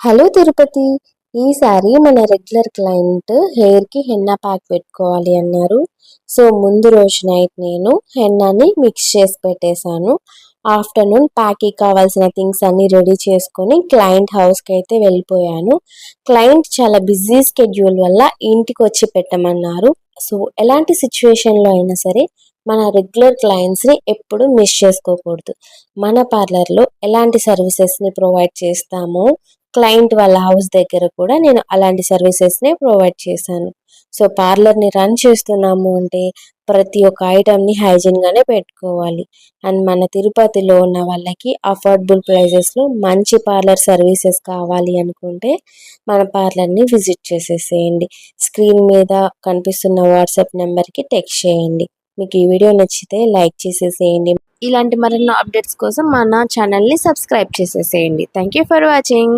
Hello Tirupati. ఈసారి మన regular client హెయిర్కి హెన్నా ప్యాక్ పెట్టుకోవాలి అన్నారు. సో ముందు రోజు నైట్ నేను హెన్నాని మిక్స్ చేసి పెట్టేశాను. ఆఫ్టర్నూన్ ప్యాక్కి కావాల్సిన థింగ్స్ అన్నీ రెడీ చేసుకొని క్లయింట్ హౌస్కి అయితే వెళ్ళిపోయాను. క్లయింట్ చాలా బిజీ స్కెడ్యూల్ వల్ల ఇంటికి వచ్చి పెట్టమన్నారు. సో ఎలాంటి సిచ్యువేషన్లో అయినా సరే మన రెగ్యులర్ క్లయింట్స్ని ఎప్పుడు మిస్ చేసుకోకూడదు. మన పార్లర్లో ఎలాంటి సర్వీసెస్ని ప్రొవైడ్ చేస్తామో క్లయింట్ వాళ్ళ హౌస్ దగ్గర కూడా నేను అలాంటి సర్వీసెస్నే ప్రొవైడ్ చేశాను. సో పార్లర్ని రన్ చేస్తున్నాము అంటే ప్రతి ఒక్క ఐటమ్ని హైజీన్గానే పెట్టుకోవాలి. అండ్ మన తిరుపతిలో ఉన్న వాళ్ళకి అఫోర్డబుల్ ప్రైజెస్లో మంచి పార్లర్ సర్వీసెస్ కావాలి అనుకుంటే మన పార్లర్ని విజిట్ చేసేసేయండి. స్క్రీన్ మీద కనిపిస్తున్న వాట్సాప్ నెంబర్కి టెక్స్ట్ చేయండి. మీకు ఈ వీడియో నచ్చితే లైక్ చేసేసేయండి. ఇలాంటి మరెన్నో అప్డేట్స్ కోసం మన ఛానల్ని సబ్స్క్రైబ్ చేసేసేయండి. Thank you for watching.